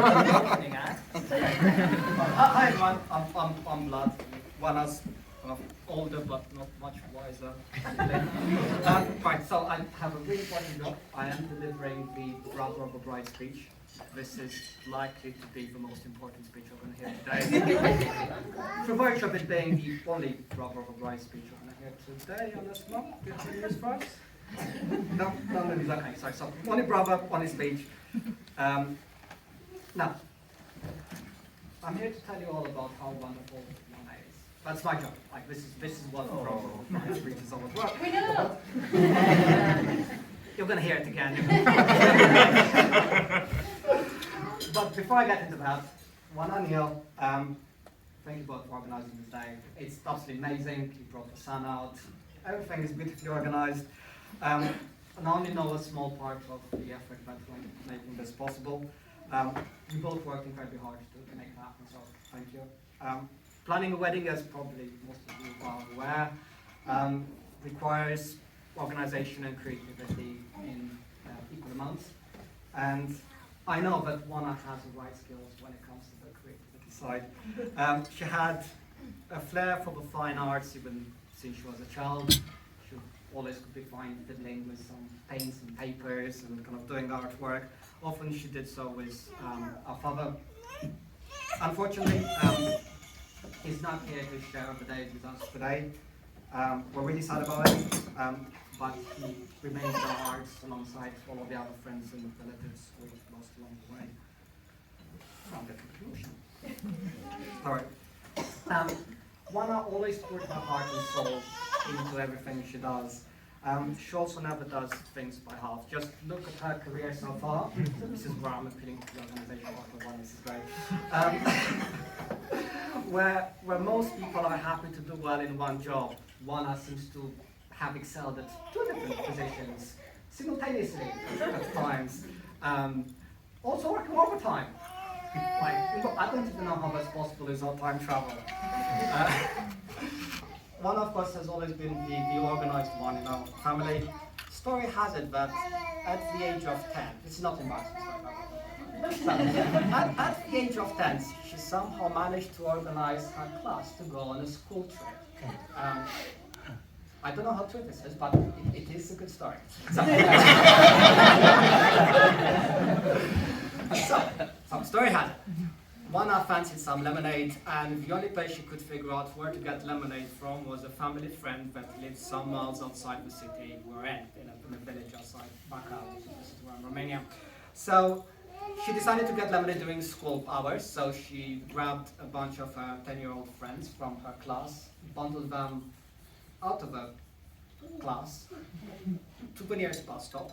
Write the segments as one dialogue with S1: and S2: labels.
S1: opening act. Hi everyone, I'm Vlad. Oana's older but not much wiser. Right, so I have a really important job. I am delivering the brother of a bride speech. This is likely to be the most important speech I'm going to hear today. For virtue of it being the only brother of a bride speech I'm going to hear today, unless not, good news for us. No, it's okay, sorry. So, only brother, only speech. Now, I'm here to tell you all about how wonderful Oana is. That's my job. Like this is what the brother of a bride speech is all about.
S2: We know.
S1: You're going to hear it again. But before I get into that, Oana and Niall, thank you both for organising this day. It's absolutely amazing. You brought the sun out. Everything is beautifully organised. And I only know a small part of the effort that went into making this possible. You both worked incredibly hard to make it happen, so thank you. Planning a wedding, as probably most of you are aware, requires organisation and creativity in equal amounts. And I know that Oana has the right skills when it comes to the creativity side. She had a flair for the fine arts even since she was a child. She always could be fine fiddling with some paints and papers and kind of doing artwork. Often she did so with our father. Unfortunately, he's not here to share the day with us today. We're really sad about it, but he remains in our hearts alongside all of the other friends and relatives we lost along the way. From the conclusion. Sorry. Oana always put her heart and soul into everything she does. She also never does things by half. Just look at her career so far. So this is where I'm appealing to the organisation part of Oana. This is great. Where most people are happy to do well in one job, Oana seems to have excelled at two different positions simultaneously at times. Also working overtime. I don't even know how that's possible without time travel. One of us has always been the organised one in our family. Story has it that at the age of 10, this is not embarrassing, at the age of 10, she somehow managed to organise her class to go on a school trip. I don't know how true this is, but it is a good story. So story has it. Oana fancied some lemonade, and the only place she could figure out where to get lemonade from was a family friend that lived some miles outside the city we're in a village outside Bacău, which is where in Romania. So she decided to get lemonade during school hours, so she grabbed a bunch of her 10-year-old friends from her class, bundled them out of the class to the nearest bus stop,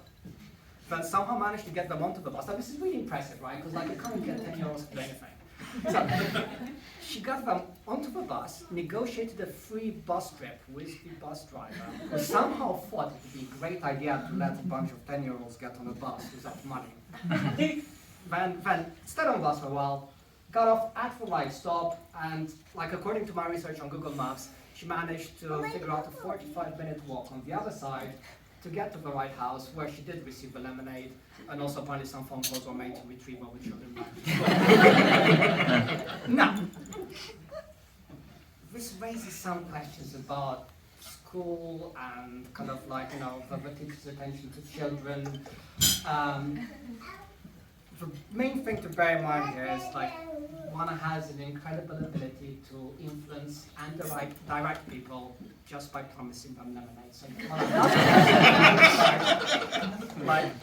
S1: then somehow managed to get them onto the bus. Now this is really impressive, right? Because you can't get 10-year-olds to do anything. So she got them onto the bus, negotiated a free bus trip with the bus driver, who somehow thought it would be a great idea to let a bunch of 10-year-olds get on a bus without money. then stayed on the bus for a while, got off at the right stop, and according to my research on Google Maps, she managed to figure out a 45-minute walk on the other side to get to the right house, where she did receive the lemonade, and also apparently some phone calls were made to retrieve all the children back. Now, this raises some questions about school and the teacher's attention to children. The main thing to bear in mind here is Oana has an incredible ability to influence and direct people just by promising them lemonade. So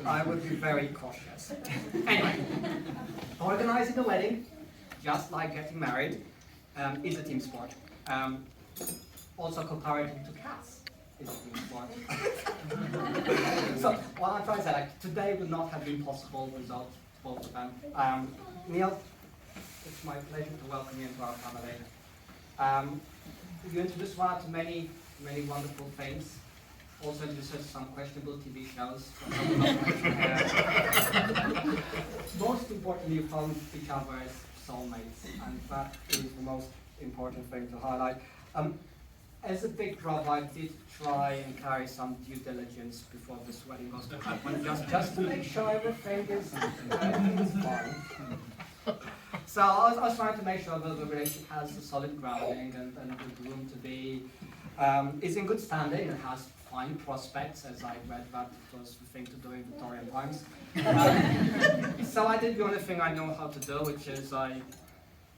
S1: I would be very cautious. Anyway, organizing a wedding, just like getting married, is a team sport. Also comparing to cats is a team sport. So what I'm trying to say, today would not have been possible without both of them. Niall, it's my pleasure to welcome you into our family. You introduced Oana to many wonderful things. Also introduced us to some questionable TV shows. Most importantly, you found each other as soulmates, and that is the most important thing to highlight. As a big brother, I did try and carry some due diligence before this wedding was to happen, just to make sure everything is fine. So I was trying to make sure that the relationship has a solid grounding and a good room to be, is in good standing and has fine prospects, as I read that it was the thing to do in Victorian times. So I did the only thing I know how to do, which is I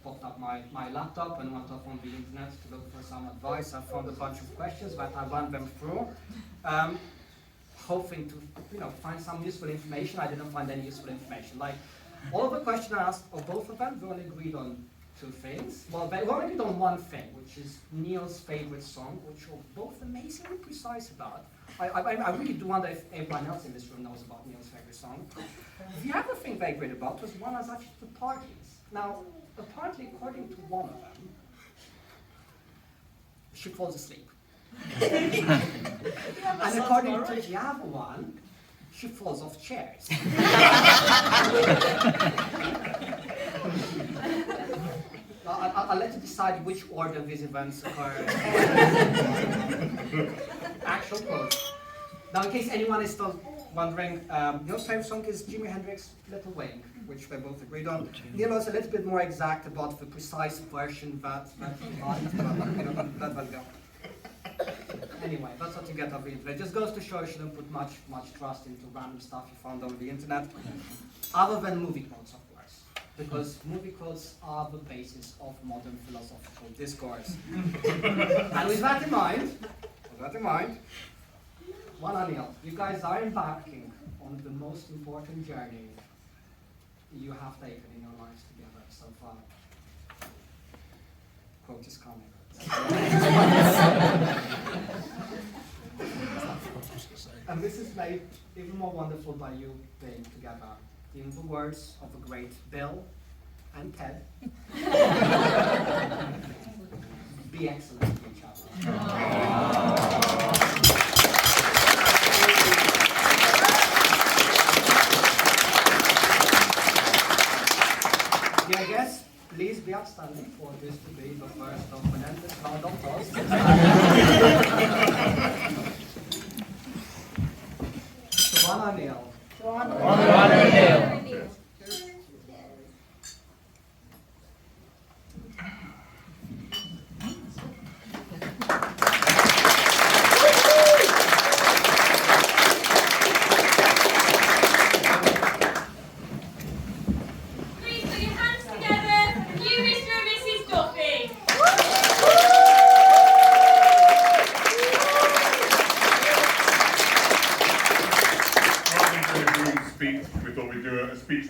S1: popped up my laptop and went off on the internet to look for some advice. I found a bunch of questions that I ran them through, hoping to find some useful information. I didn't find any useful information. Like, all of the questions I asked of both of them, we only agreed on two things. Well, we only agreed on one thing, which is Niall's favorite song, which we're both amazingly precise about. I really do wonder if everyone else in this room knows about Niall's favorite song. The other thing they agreed about was one was actually the parties. Now, apparently, according to one of them, she falls asleep. And according to the other one, she falls off chairs. I'll let you decide which order these events occur. Actual quote. Now, in case anyone is still wondering, Niall's favorite song is Jimi Hendrix's Little Wing, which they both agreed on. Niall was a little bit more exact about the precise version that he liked, but let go. Anyway, that's what you get of the internet. It just goes to show you shouldn't put much trust into random stuff you found on the internet, other than movie quotes, of course, because movie quotes are the basis of modern philosophical discourse. And with that in mind, Oana and Niall, you guys are embarking on the most important journey you have taken in your lives together so far. Quote is coming. And this is made even more wonderful by you being together. In the words of the great Bill and Ted, be excellent to each other. Yeah, I guess. Please be outstanding for this to be the first of an endless round of toast. Oana and Niall.
S2: Oana and Niall.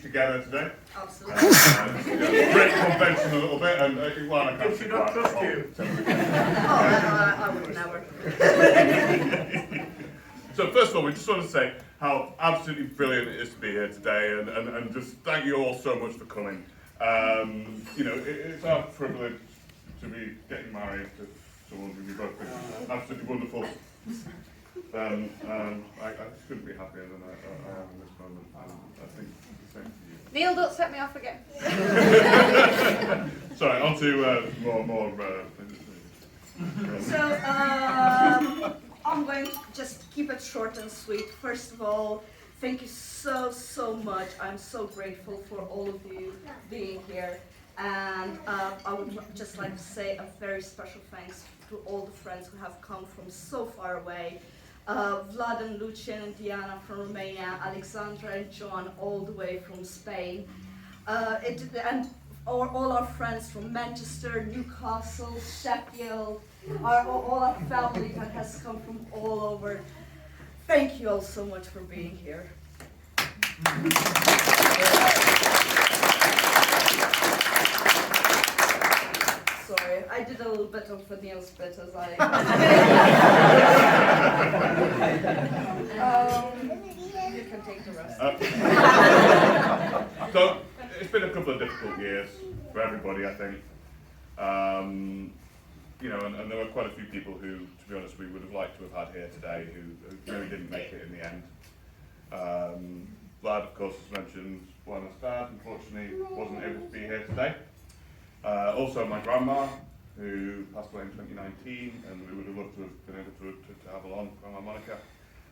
S3: Together today.
S2: Absolutely.
S3: Break convention a little bit, and Oana can't
S4: Did she not trust you?
S2: I would never.
S3: So first of all, we just want to say how absolutely brilliant it is to be here today, and just thank you all so much for coming. It's our privilege to be getting married to someone who we both think is absolutely wonderful. I couldn't be happier than I am in this moment. I think the same to you.
S2: Niall, don't set me off again.
S3: Sorry, on to more.
S2: So, I'm going to just keep it short and sweet. First of all, thank you so much. I'm so grateful for all of you being here. And I would just like to say a very special thanks to all the friends who have come from so far away. Vlad and Lucian and Diana from Romania, Alexandra and John all the way from Spain, and all our friends from Manchester, Newcastle, Sheffield, all our family that has come from all over. Thank you all so much for being here. Sorry, I did a little bit of a Niall spit as I... you can take the rest.
S3: So, it's been a couple of difficult years for everybody, I think. And there were quite a few people who, to be honest, we would have liked to have had here today who really didn't make it in the end. Vlad, of course, as mentioned, Oana's dad, unfortunately, wasn't able to be here today. Also my grandma, who passed away in 2019, and we would have loved to have been able to have her on, Grandma Monica.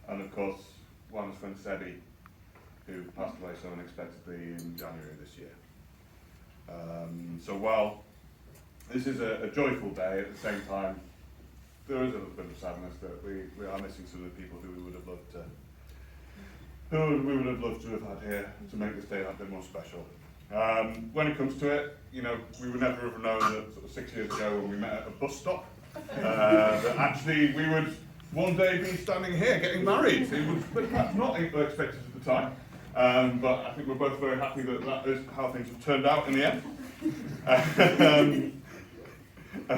S3: And of course, Oana's friend Sedi, who passed away so unexpectedly in January this year. So while this is a joyful day, at the same time, there is a little bit of sadness that we are missing some of the people who we would have loved to have had here to make this day that bit more special. When it comes to it, you know, we would never have known that sort of 6 years ago when we met at a bus stop, that actually we would one day be standing here getting married. It was perhaps not expected at the time, but I think we're both very happy that that is how things have turned out in the end.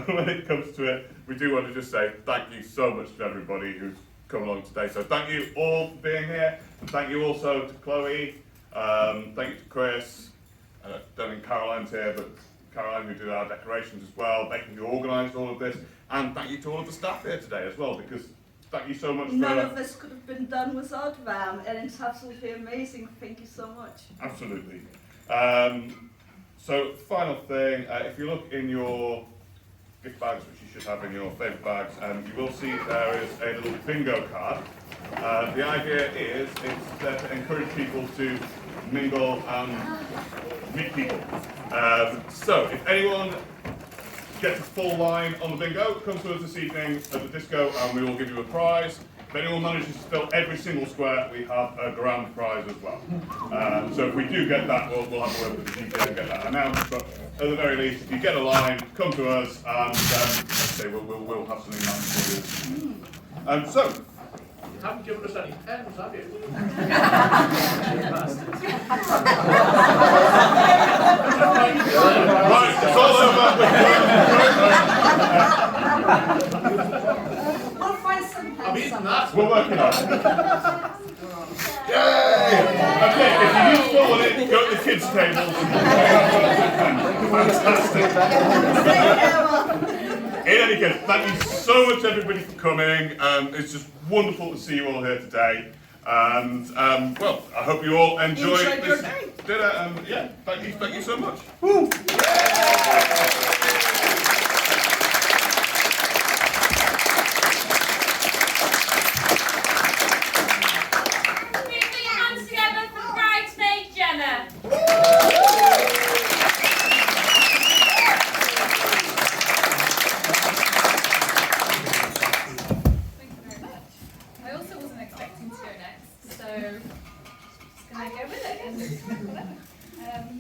S3: When it comes to it, we do want to just say thank you so much to everybody who's come along today. So thank you all for being here, and thank you also to Chloe, thank you to Chris, I don't think Caroline's here, but Caroline who did our decorations as well, Becky who organised all of this, and thank you to all of the staff here today as well, because thank you so much.
S2: None of this could have been done without them, and it's absolutely amazing. Thank you so much.
S3: Absolutely. So final thing, if you look in your gift bags, which you should have in your favourite bags, you will see there is a little bingo card. The idea is it's there to encourage people to mingle and meet people. So if anyone gets a full line on the bingo, come to us this evening at the disco and we will give you a prize. If anyone manages to fill every single square, we have a grand prize as well. So if we do get that, we'll have a word with the DJ and get that announced. But at the very least, if you get a line, come to us and let's say we'll have something nice for you. So,
S4: You haven't given us any pens, have you?
S3: right, it's all over.
S2: We'll find some
S4: I've
S2: pens
S4: eaten
S2: somewhere.
S4: that.
S3: We're working on it. Yay! Okay, if you need to follow it, go to the kids' tables. Fantastic. In any case, thank you so much everybody for coming. It's just wonderful to see you all here today. And well, I hope you all enjoyed this dinner. And yeah, thank you so much. Woo!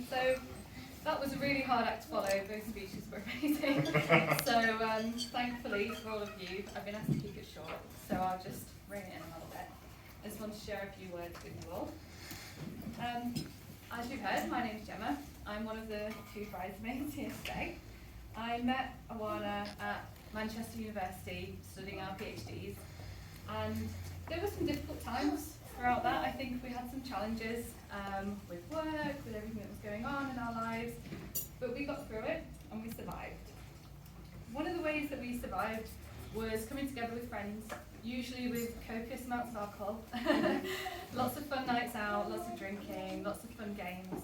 S5: So that was a really hard act to follow. Those speeches were amazing. So thankfully for all of you, I've been asked to keep it short, so I'll just rein it in a little bit. I just want to share a few words with you all. As you've heard, my name's Gemma. I'm one of the 2 bridesmaids here today. I met Oana at Manchester University studying our PhDs, and there were some difficult times throughout that. I think we had some challenges with work, with everything that was going on in our lives, but we got through it and we survived. One of the ways that we survived was coming together with friends, usually with copious amounts of alcohol, lots of fun nights out, lots of drinking, lots of fun games.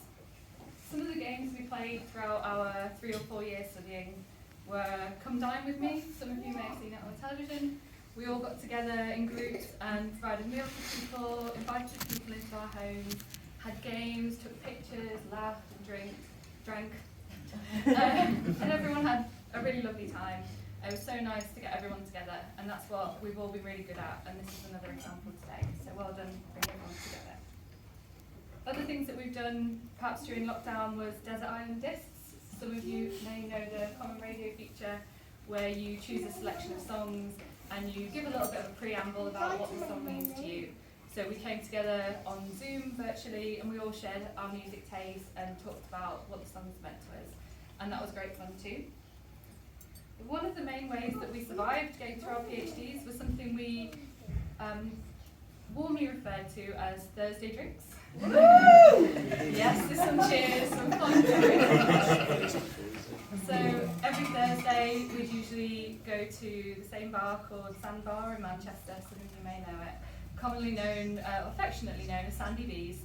S5: Some of the games we played throughout our 3 or 4 years studying were Come Dine With Me. Some of you may have seen it on the television. We all got together in groups and provided meals for people, invited people into our homes, had games, took pictures, laughed and drank. And everyone had a really lovely time. It was so nice to get everyone together, and that's what we've all been really good at, and this is another example today. So well done bringing everyone together. Other things that we've done, perhaps during lockdown, was Desert Island Discs. Some of you may know the common radio feature where you choose a selection of songs and you give a little bit of a preamble about what the song means to you. So we came together on Zoom virtually and we all shared our music taste and talked about what the songs meant to us. And that was great fun too. One of the main ways that we survived going through our PhDs was something we warmly referred to as Thursday drinks. Yes, there's some cheers, some fun drinks. So every Thursday we'd usually go to the same bar called Sandbar in Manchester, some of you may know it, commonly known, affectionately known as Sandy B's.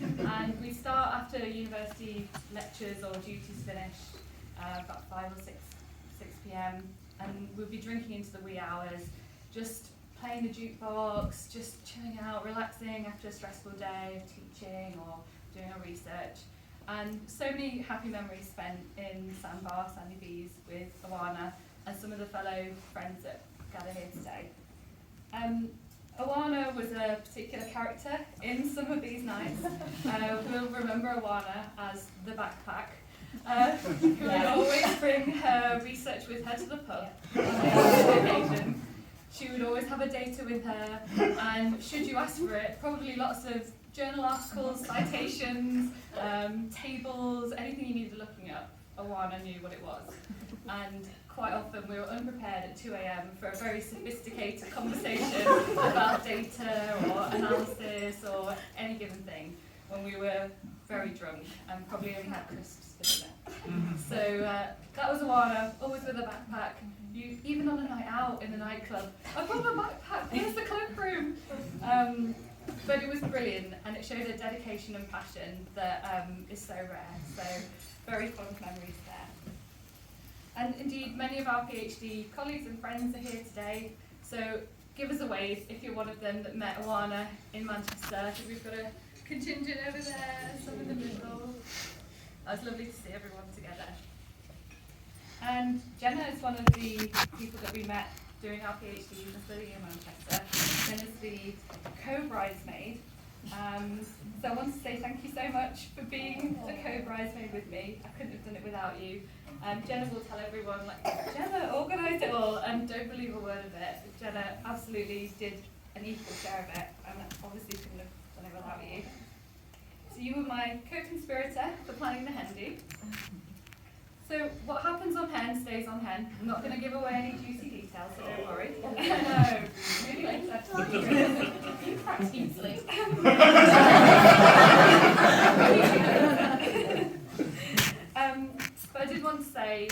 S5: And we start after university lectures or duties finish, about 5 or 6 p.m, and we'll be drinking into the wee hours, just playing the jukebox, just chilling out, relaxing after a stressful day of teaching or doing our research. And so many happy memories spent in Sandbar, Sandy Bees with Oana and some of the fellow friends that gather here today. Oana was a particular character in some of these nights. We'll remember Oana as the backpack, who would always bring her research with her to the pub on the occasion. She would always have a data with her, and should you ask for it, probably lots of journal articles, citations, tables, anything you needed looking up. Oana knew what it was. And quite often we were unprepared at 2 AM for a very sophisticated conversation about data or analysis or any given thing when we were very drunk and probably only had crisps for dinner. So that was Oana, always with a backpack. Even on a night out in the nightclub, I brought my backpack, here's the cloakroom. But it was brilliant, and it showed a dedication and passion that is so rare. So very fond memories there. And indeed, many of our PhD colleagues and friends are here today. So give us a wave if you're one of them that met Oana in Manchester. I think we've got a contingent over there, some in the middle. It's lovely to see everyone together. And Jenna is one of the people that we met doing our PhDs and studying in Manchester. Jenna's the co-bridesmaid. So I want to say thank you so much for being the co-bridesmaid with me. I couldn't have done it without you. Jenna will tell everyone, Jenna organised it all, and don't believe a word of it. Jenna absolutely did an equal share of it, and obviously couldn't have done it without you. So you were my co-conspirator for planning the hen do. So what happens on hen stays on hen. I'm not going to give away any juicy details, so don't worry. No, maybe later. You cracked easily. But I did want to say,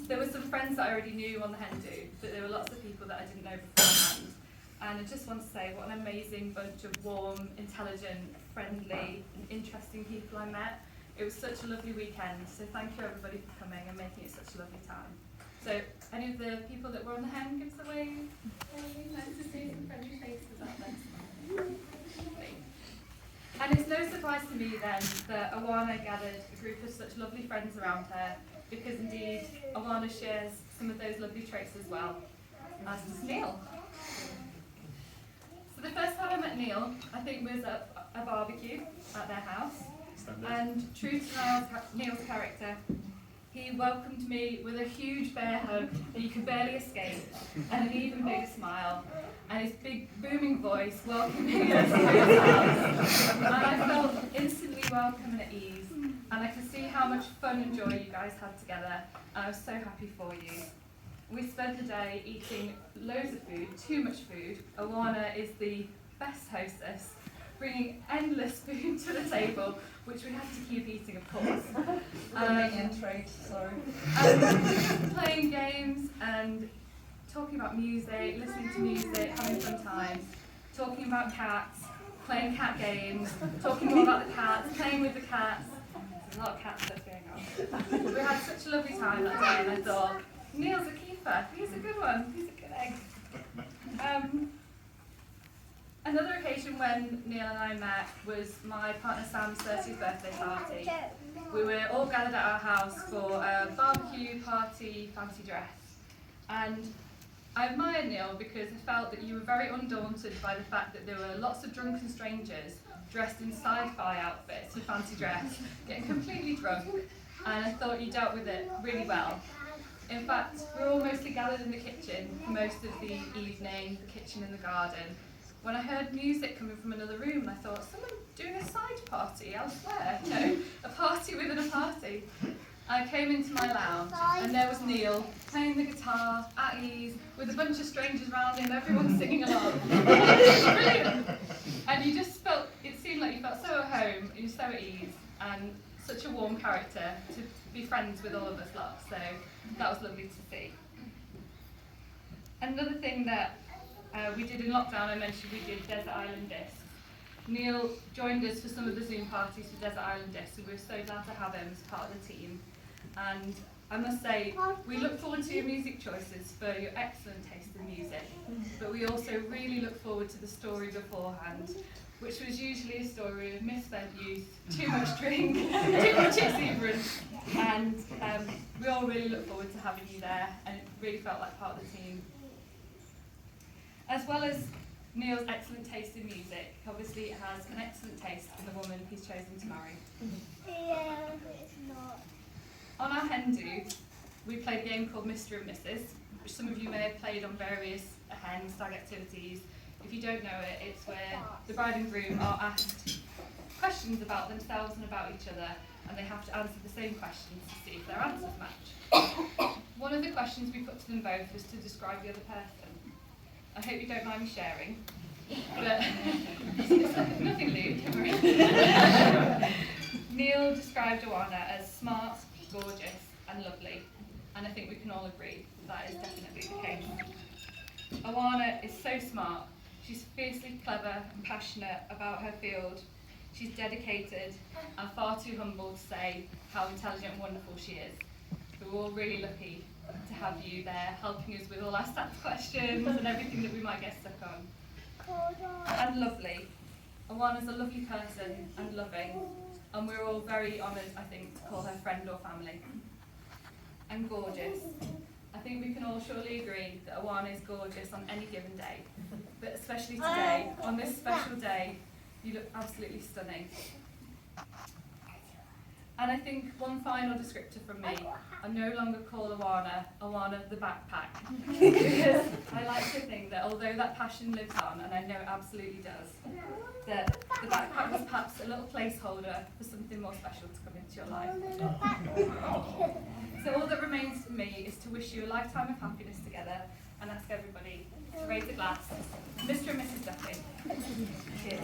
S5: there were some friends that I already knew on the hen do, but there were lots of people that I didn't know beforehand. And I just want to say what an amazing bunch of warm, intelligent, friendly, and interesting people I met. It was such a lovely weekend, so thank you everybody for coming and making it such a lovely time. So, any of the people that were on the hen, give us a wave. Nice to see some friendly faces out there. And it's no surprise to me then that Oana gathered a group of such lovely friends around her, because indeed Oana shares some of those lovely traits as well, as does Neil. So the first time I met Neil, I think was at a barbecue at their house. And true to Neil's character, he welcomed me with a huge bear hug that you could barely escape, and an even bigger smile, and his big booming voice welcoming us to his house. And I felt instantly welcome and at ease, and I could see how much fun and joy you guys had together, and I was so happy for you. We spent the day eating loads of food, too much food. Oana is the best hostess, bringing endless food to the table, which we had to keep eating, of course. Playing games and talking about music, listening to music, having fun times, talking about cats, playing cat games, talking more about the cats, playing with the cats. There's a lot of cat stuff going on. We had such a lovely time that day, and I thought, Neil's a keeper. He's a good one. He's a good egg. Another occasion when Neil and I met was my partner Sam's 30th birthday party. We were all gathered at our house for a barbecue, party, fancy dress. And I admired Neil because I felt that you were very undaunted by the fact that there were lots of drunken strangers dressed in sci-fi outfits and fancy dress, getting completely drunk, and I thought you dealt with it really well. In fact, we were all mostly gathered in the kitchen for most of the evening, the kitchen and the garden, when I heard music coming from another room, and I thought, someone doing a side party elsewhere, a party within a party. I came into my lounge, and there was Neil playing the guitar at ease with a bunch of strangers around him, everyone singing along. It was brilliant. And you just felt, it seemed like you felt so at home, you were so at ease, and such a warm character to be friends with all of us lot. So that was lovely to see. Another thing that we did in lockdown, I mentioned we did Desert Island Discs. Neil joined us for some of the Zoom parties for Desert Island Discs, and we were so glad to have him as part of the team. And I must say, we look forward to your music choices for your excellent taste in music, but we also really look forward to the story beforehand, which was usually a story of misspent youth, too much drink, too much exuberance, and we all really look forward to having you there, and it really felt like part of the team. As well as Niall's excellent taste in music, obviously it has an excellent taste in the woman he's chosen to marry.
S6: Yeah, it's not.
S5: On our hen do, we played a game called Mr. and Mrs., which some of you may have played on various hen stag activities. If you don't know it, it's where the bride and groom are asked questions about themselves and about each other, and they have to answer the same questions to see if their answers match. One of the questions we put to them both was to describe the other person. I hope you don't mind me sharing, but it's nothing lewd, don't worry. Niall described Oana as smart, gorgeous and lovely, and I think we can all agree that is definitely the case. Oana is so smart. She's fiercely clever and passionate about her field. She's dedicated and far too humble to say how intelligent and wonderful she is. We're all really lucky to have you there helping us with all our stats questions and everything that we might get stuck on. And lovely. Oana's a lovely person and loving, and we're all very honoured, I think, to call her friend or family. And gorgeous. I think we can all surely agree that Oana is gorgeous on any given day, but especially today, on this special day, you look absolutely stunning. And I think one final descriptor from me, I no longer call Oana the backpack, because I like to think that although that passion lives on, and I know it absolutely does, that the backpack was perhaps a little placeholder for something more special to come into your life. So all that remains for me is to wish you a lifetime of happiness together and ask everybody to raise a glass. Mr. and Mrs. Duffy. Cheers.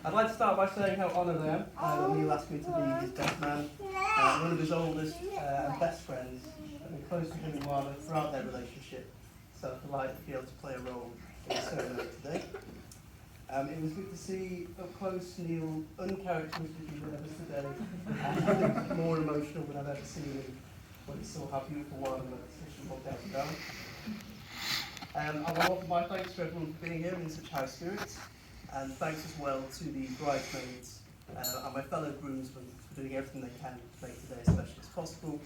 S7: I'd like to start by saying how honoured I am that Niall asked me to be his best man, one of his oldest and best friends. I've been close to him and Oana throughout their relationship, so I'm delighted to be able to play a role in the ceremony today. It was good to see up close Niall uncharacteristically nervous today, and I think more emotional than I've ever seen him when he saw how beautiful Oana looked as she walked out the door. I want to offer my thanks to everyone for being here in such high spirits, and thanks as well to the bridesmaids and my fellow groomsmen for doing everything they can to make today as special as possible.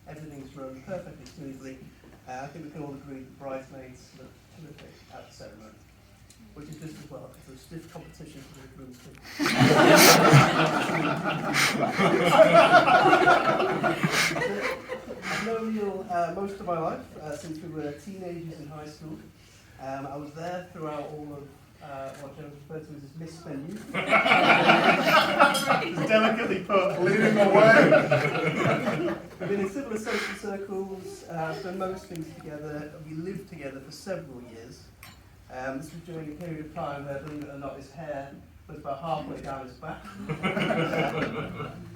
S7: Everything's run perfectly smoothly. I think we can all agree that bridesmaids look terrific at the ceremony, which is just as well, because there's stiff competition for the groomsmen. I've known Niall most of my life, since we were teenagers in high school. I was there throughout all of what Joe referred to as misspent youth.
S3: Delicately put, leading away.
S7: We've been in similar social circles, done most things together. We lived together for several years. This was during a period of time where, believe it or not, his hair was about halfway down his back.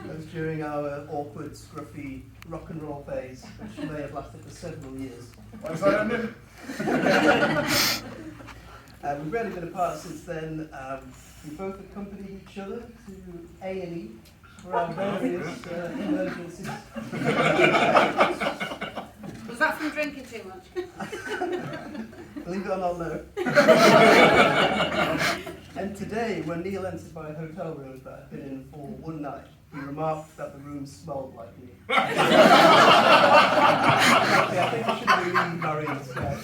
S7: It was during our awkward, scruffy rock and roll phase, which may have lasted for several years.
S3: Why is that ended?
S7: We've rarely been apart since then. We both accompanied each other to A&E for our various emergencies.
S2: Was that from drinking too much?
S7: Believe it or not, no. And today, when Niall entered my hotel room that I'd been in for one night, he remarked that the room smelled like me. Actually, I think I should have been married instead.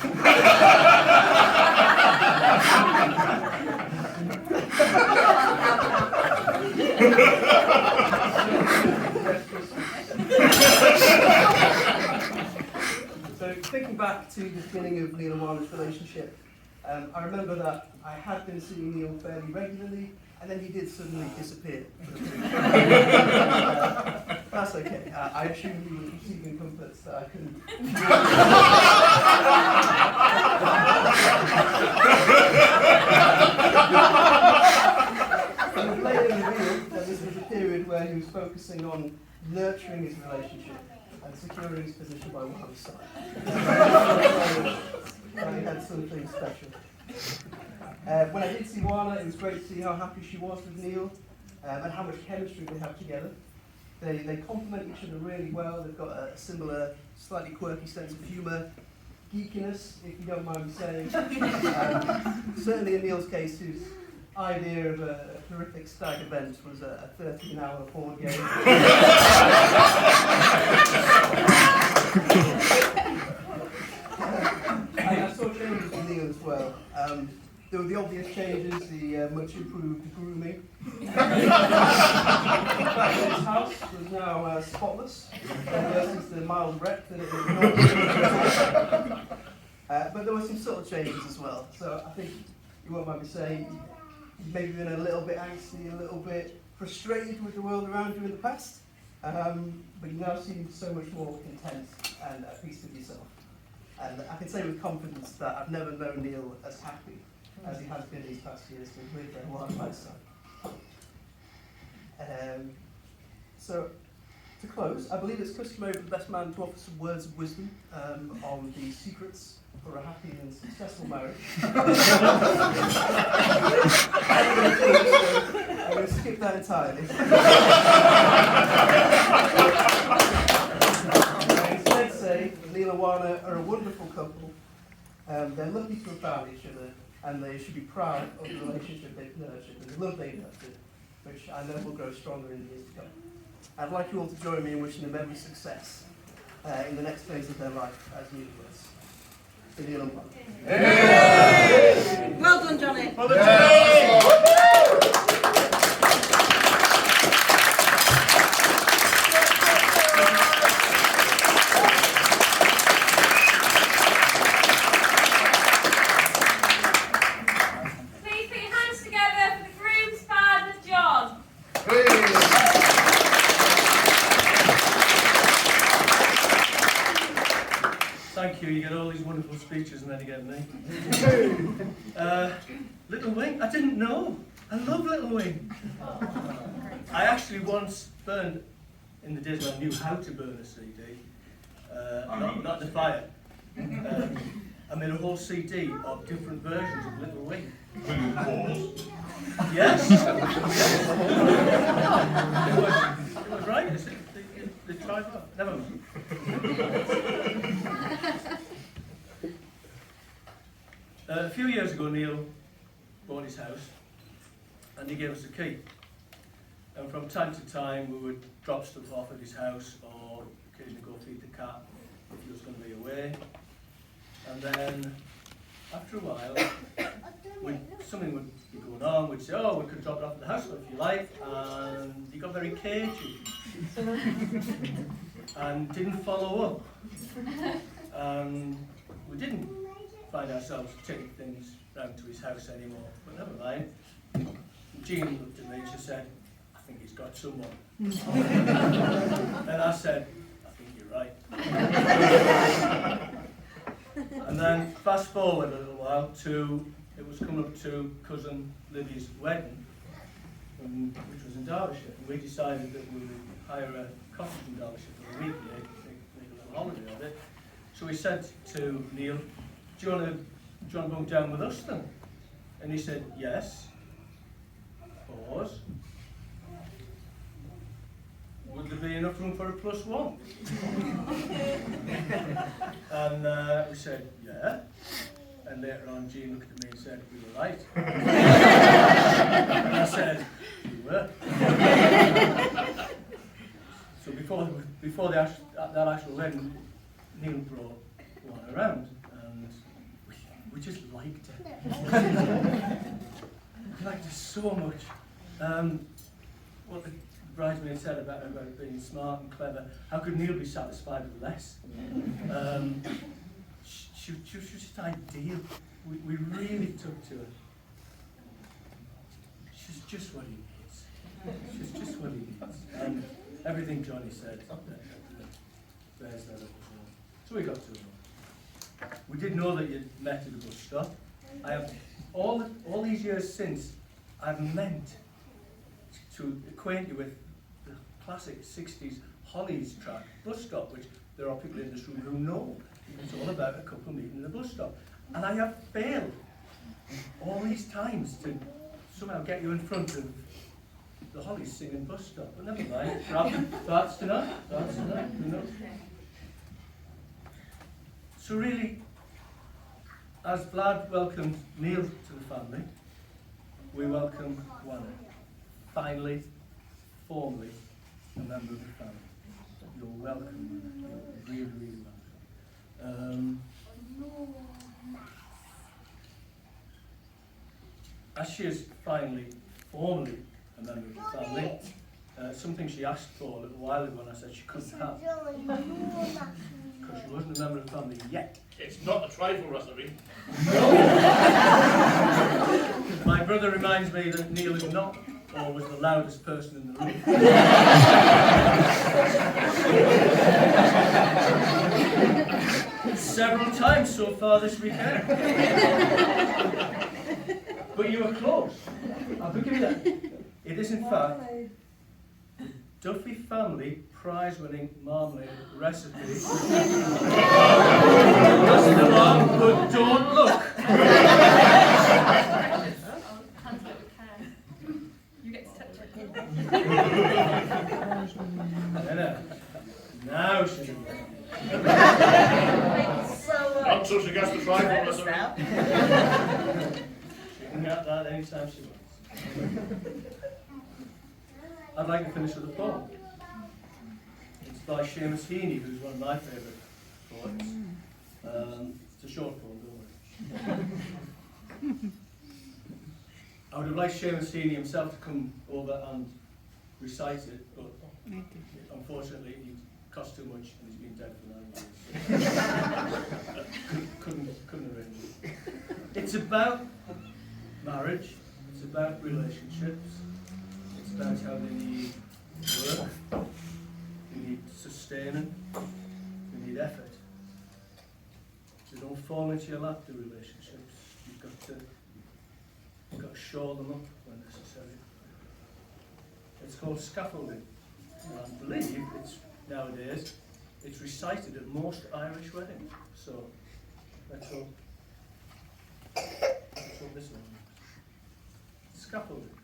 S7: So, thinking back to the beginning of Niall and Oana's relationship, I remember that I had been seeing Niall fairly regularly, and then he did suddenly disappear. Fast That's okay. I assume you were receiving comforts that I couldn't. And later revealed that this was a period where he was focusing on nurturing his relationship and securing his position by one side. He had something special. When I did see Oana, it was great to see how happy she was with Niall and how much chemistry they have together. They complement each other really well. They've got a similar, slightly quirky sense of humour, geekiness, if you don't mind me saying. Certainly in Niall's case, his idea of a horrific stag event was a 13-hour board game. I saw changes with Niall as well. There were the obvious changes, the much improved grooming. In fact, his house was now spotless versus the mild wreck that it was normally. But there were some subtle changes as well. So I think you won't mind me saying you've maybe been a little bit angsty, a little bit frustrated with the world around you in the past. But you now seem so much more content and at peace with yourself. And I can say with confidence that I've never known Niall as happy as he has been these past years with Oana by his side. So, to close, I believe it's customary for the best man to offer some words of wisdom on the secrets for a happy and successful marriage. I'm going to skip that entirely. I instead say Niall and Oana are a wonderful couple. They're lucky to have found each other, and they should be proud of the relationship they've nurtured and the love they've nurtured, which I know will grow stronger in the years to come. I'd like you all to join me in wishing them every success in the next phase of their life as newlyweds. To Niall and Oana.
S2: Yay! Well done, Johnny.
S3: Well done.
S5: Please put your hands together for the groom's father, John.
S8: Thank you. You get all these wonderful speeches and then you get me. Little Wing? I didn't know. I love Little Wing. I actually once burned, in the days when I knew how to burn a CD, not the fire. I made a whole CD of different versions of Little Wing.
S3: Pause.
S8: Yes. It was right. They tried well. Never mind. A few years ago, Niall bought his house and he gave us a key. And from time to time, we would drop stuff off at his house or occasionally go feed the cat if he was going to be away. And then, after a while, something would be going on. We'd say, oh, we could drop it off at the house if you like. And he got very cagey and didn't follow up. And we didn't find ourselves taking things round to his house anymore. But never mind. Jean looked at me and she said, I think he's got someone. And I said, I think you're right. And then fast forward a little while to, it was coming up to cousin Libby's wedding, which was in Derbyshire. And we decided that we would hire a cottage in Derbyshire for a week, make a little holiday of it. So we said to Niall, do you want to go down with us then? And he said, yes. Pause. Would there be enough room for a +1? And we said, yeah. And later on, Jean looked at me and said, we were right. And I said, you were. So before that actual wedding, Niall brought one around, and we just liked it. We liked it so much. What the bridesmaid said about it being smart and clever, how could Niall be satisfied with less? She was just ideal. We really took to her. She's just what he needs. She's just what he needs. everything Johnny said bears that up as well. So we got to know. We did know that you'd met at the bus stop. I have all these years since, I've meant to acquaint you with the classic 60s Hollies track bus stop, which there are people in this room who know. It's all about a couple meeting at a bus stop. And I have failed all these times to somehow get you in front of the Hollies singing bus stop. But never mind, perhaps tonight, who knows? So really, as Vlad welcomed Neil to the family, we welcome Oana, finally, formally, a member of the family. You're welcome, you're really, really welcome. As she is finally, formally a member of the family, something she asked for a little while ago and I said she couldn't have, because she wasn't a member of the family yet.
S4: It's not a trifle, Rosary.
S8: My brother reminds me that Neil is not always the loudest person in the room. Several times so far this weekend. But you were close. I'll give you that. It is in fact the Duffy family prize-winning marmalade recipe. Pass it along, but don't look.
S5: Handle it with care. You get to touch it.
S8: No. Now she's
S4: Not so she gets the trifle, Rosary.
S8: She can get that anytime she wants. I'd like to finish with a poem. It's by Seamus Heaney, who's one of my favourite poets. It's a short poem, don't worry. I would have liked Seamus Heaney himself to come over and recite it, but unfortunately he cost too much and he's been dead for 9 years. couldn't arrange it. It's about marriage, it's about relationships, it's about how they need work, they need sustaining, they need effort. They don't fall into your lap, the relationships. You've got to shore them up when necessary. It's called scaffolding. And I believe nowadays it's recited at most Irish weddings. So let's hope this one. Scaffolding.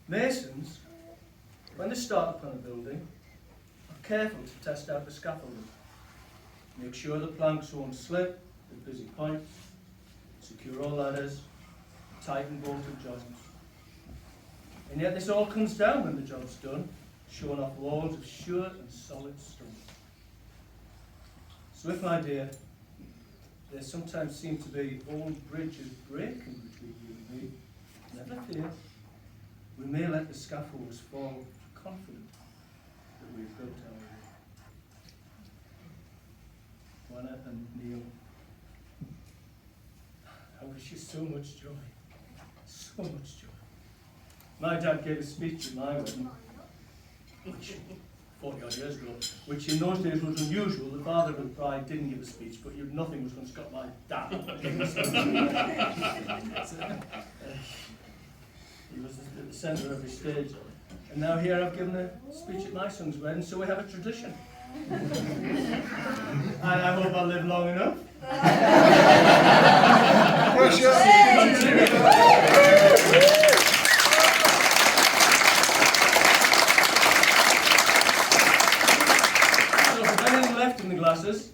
S8: Masons, when they start upon a building, are careful to test out the scaffolding. Make sure the planks won't slip at busy points, secure all ladders, tighten bolted joints. And yet this all comes down when the job's done, showing off walls of sure and solid stone. So if, my dear, there sometimes seem to be old bridges breaking between you and me, never fear. We may let the scaffolds fall confident that we've built our way. Oana and Neil, I wish you so much joy. So much joy. My dad gave a speech at my wedding, which 40 odd years ago, which in those days was unusual. The father of the bride didn't give a speech, but nothing was going to stop my dad giving a speech. He was at the centre of every stage. And now here I've given a speech at my son's wedding, so we have a tradition. And I hope I'll live long enough. Left in the glasses.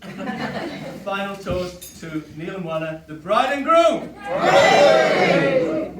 S8: Final toast to Niall and Oana, the bride and groom. Hooray!